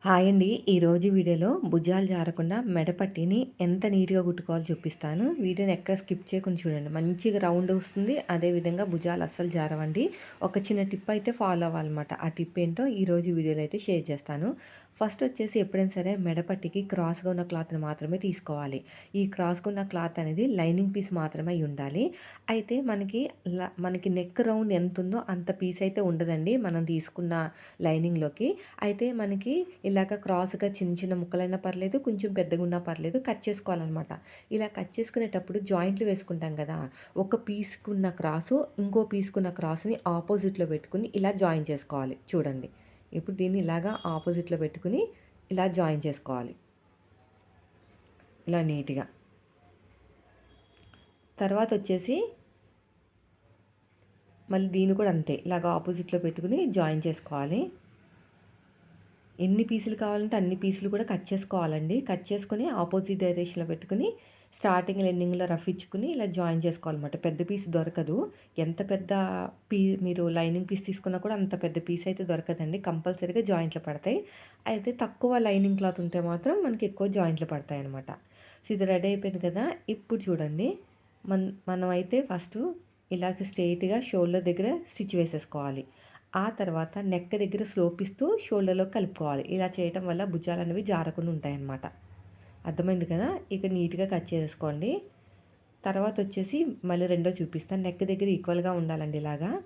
Hi అండి. ఈరోజు వీడియోలో భుజాలు జారకుండా మెడ పట్టీని ఎంత నీట్‌గా కుట్టుకోవాలో చూపిస్తాను. వీడియోని ఎక్కడ స్కిప్ చేయకుండా చూడండి. మంచిగా రౌండ్ వస్తుంది. అదేవిధంగా భుజాలు అస్సలు జారవండి. ఒక చిన్న టిప్ అయితే ఫాలో అవ్వాలన్నమాట. ఆ టిప్ ఏంటో ఈరోజు వీడియోలో అయితే షేర్ చేస్తాను. ఫస్ట్ వచ్చేసి ఎప్పుడైనా సరే మెడ పట్టీకి క్రాస్‌గా ఉన్న క్లాత్‌ని మాత్రమే తీసుకోవాలి. ఈ క్రాస్‌గా ఉన్న క్లాత్ అనేది లైనింగ్ పీస్ మాత్రమే అయ్యుండాలి. అయితే మనకి నెక్ రౌండ్ ఎంతుందో అంత పీస్ అయితే ఉండదండి మనం తీసుకున్న లైనింగ్‌లోకి. అయితే మనకి ఇలాగ క్రాస్‌గా చిన్న చిన్న ముక్కలైనా పర్లేదు, కొంచెం పెద్దగున్నా పర్లేదు కట్ చేసుకోవాలనమాట. ఇలా కట్ చేసుకునేటప్పుడు జాయింట్లు వేసుకుంటాం కదా! ఒక పీస్‌కున్న క్రాసు, ఇంకో పీస్‌కున్న క్రాస్‌ని ఆపోజిట్‌లో పెట్టుకొని ఇలా జాయిన్ చేసుకోవాలి. చూడండి. ఇప్పుడు దీన్ని ఇలాగా ఆపోజిట్‌లో పెట్టుకొని ఇలా జాయిన్ చేసుకోవాలి. ఇలా నీట్‌గా. తర్వాతొచ్చేసి మళ్ళీ దీన్ని కూడా అంతే. ఇలాగ ఆపోజిట్‌లో పెట్టుకొని జాయిన్ చేసుకోవాలి. ఎన్ని పీసులు కావాలంటే అన్ని పీసులు కూడా కట్ చేసుకోవాలండి. కట్ చేసుకొని ఆపోజిట్ డైరెక్షన్‌లో పెట్టుకొని స్టార్టింగ్‌లో, ఎండింగ్‌లో రఫ్ ఇచ్చుకొని ఇలా జాయిన్ చేసుకోవాలన్నమాట. పెద్ద పీస్ దొరకదు. ఎంత పెద్ద మీరు లైనింగ్ పీస్ తీసుకున్నా కూడా అంత పెద్ద పీస్ అయితే దొరకదండి. కంపల్సరీగా జాయింట్లు పడతాయి. అయితే తక్కువ లైనింగ్ క్లాత్ ఉంటే మాత్రం మనకి ఎక్కువ జాయింట్లు పడతాయన్నమాట. సో, ఇది రెడీ అయిపోయింది కదా! ఇప్పుడు చూడండి. మనమైతే ఫస్టు ఇలాగ స్ట్రెయిట్‌గా షోల్డర్ దగ్గర స్టిచ్ వేసేసుకోవాలి. ఆ తర్వాత నెక్ దగ్గర స్లోప్ ఇస్తూ షోల్డర్‌లోకి కలుపుకోవాలి. ఇలా చేయటం వల్ల భుజాలనేవి జారకుండా ఉంటాయన్నమాట. అర్థమైంది కదా! ఇక నీట్‌గా కట్ చేసేసుకోండి. తర్వాతొచ్చేసి మళ్ళీ రెండో చూపిస్తాను. నెక్ దగ్గర ఈక్వల్‌గా ఉండాలండి ఇలాగా.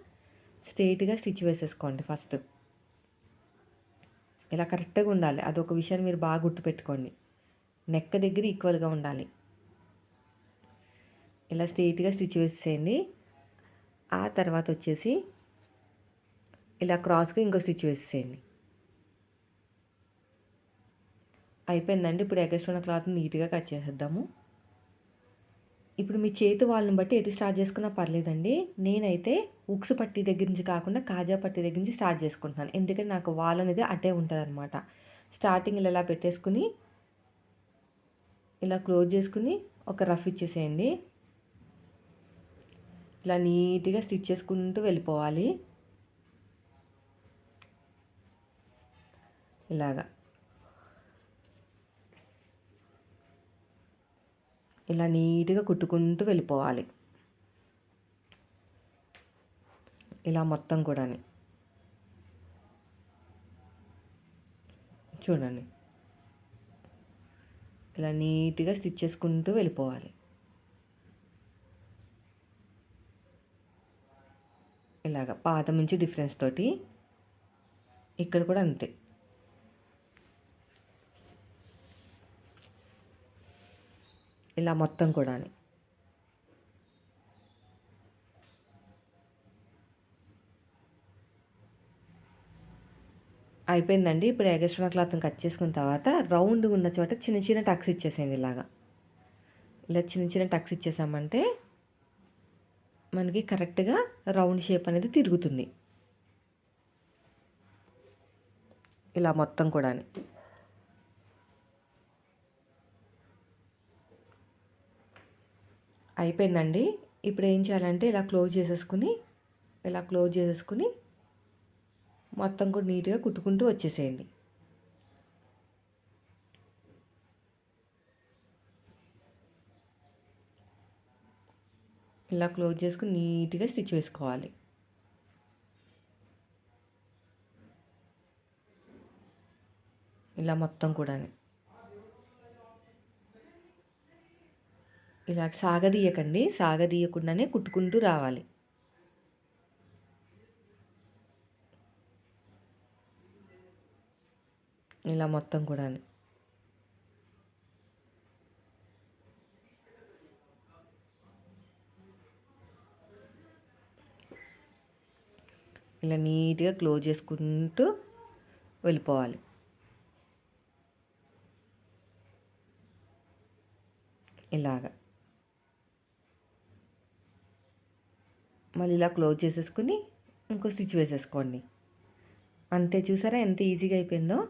స్ట్రెయిట్‌గా స్టిచ్ వేసేసుకోండి ఫస్ట్. ఇలా కరెక్ట్‌గా ఉండాలి. అదొక విషయాన్ని మీరు బాగా గుర్తుపెట్టుకోండి. నెక్ దగ్గర ఈక్వల్‌గా ఉండాలి. ఇలా స్ట్రెయిట్‌గా స్టిచ్ వేసేసేయండి. ఆ తర్వాతొచ్చేసి ఇలా క్రాస్‌గా ఇంకో స్టిచ్ వేసేసేయండి. అయిపోయిందండి. ఇప్పుడు ఎగస్ట్రా ఉన్న క్లాత్‌ని నీట్‌గా కట్ చేసేద్దాము. ఇప్పుడు మీ చేతి వాళ్ళని బట్టి ఎటు స్టార్ట్ చేసుకున్నా పర్లేదండి. నేనైతే ఉక్సు పట్టీ దగ్గర నుంచి కాకుండా కాజా పట్టీ దగ్గర నుంచి స్టార్ట్ చేసుకుంటున్నాను. ఎందుకంటే నాకు వాల్ అనేది అటే ఉంటదనమాట. స్టార్టింగ్‌లో ఇలా పెట్టేసుకొని, ఇలా క్లోజ్ చేసుకొని ఒక రఫ్ ఇచ్చేసేయండి. ఇలా నీట్‌గా స్టిచ్ చేసుకుంటూ వెళ్ళిపోవాలి. ఇలాగా. ఇలా నీట్‌గా కుట్టుకుంటూ వెళ్ళిపోవాలి. ఇలా మొత్తం కూడాని. చూడండి. ఇలా నీట్‌గా స్టిచ్ చేసుకుంటూ వెళ్ళిపోవాలి. ఇలాగ పాదం నుంచి డిఫరెన్స్ తోటి. ఇక్కడ కూడా అంతే. ఇలా మొత్తం కూడాని. అయిపోయిందండి. ఇప్పుడు ఎగస్ట్రా క్లాత్‌ని కట్ చేసుకున్న తర్వాత రౌండ్‌గా ఉన్న చోట చిన్న చిన్న టక్స్ ఇచ్చేసేయండి ఇలాగా. ఇలా చిన్న చిన్న టక్స్ ఇచ్చేసామంటే మనకి కరెక్ట్‌గా రౌండ్ షేప్ అనేది తిరుగుతుంది. ఇలా మొత్తం కూడాని. అయిపోయిందండి. ఇప్పుడు ఏం చేయాలంటే ఇలా క్లోజ్ చేసేసుకొని మొత్తం కూడా నీట్‌గా కుట్టుకుంటూ వచ్చేసేయండి. ఇలా క్లోజ్ చేసుకొని నీట్‌గా స్టిచ్ వేసుకోవాలి. ఇలా మొత్తం కూడాని. ఇలా సాగదీయకండి. సాగదీయకుండానే కుట్టుకుంటూ రావాలి. ఇలా మొత్తం కూడాని. ఇలా నీట్‌గా క్లోజ్ చేసుకుంటూ వెళ్ళిపోవాలి. ఇలాగ. మళ్ళీ ఇలా క్లోజ్ చేసేసుకొని ఇంకో స్టిచ్ వేసేసుకోండి. అంతే చూసారా ఎంత ఈజీగా అయిపోయిందో?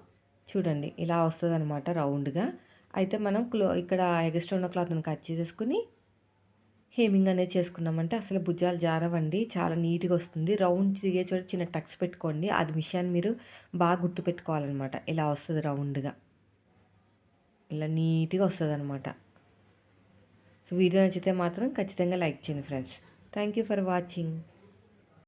చూడండి ఇలా వస్తదనమాట రౌండ్‌గా. అయితే మనం ఇక్కడ ఎగస్ట్రా ఉన్న క్లాత్‌ని కట్ చేసేసుకొని హేమింగ్ అనేది చేసుకున్నామంటే అసలు భుజాలు జారవండి. చాలా నీట్‌గా వస్తుంది. రౌండ్ తిరిగే చోట చిన్న టక్స్ పెట్టుకోండి. అది విషయాన్ని మీరు బాగా గుర్తుపెట్టుకోవాలనమాట. ఇలా వస్తది రౌండ్‌గా. ఇలా నీట్‌గా వస్తదనమాట. సో, వీడియో నచ్చితే మాత్రం ఖచ్చితంగా లైక్ చేయండి friends. Thank you for watching.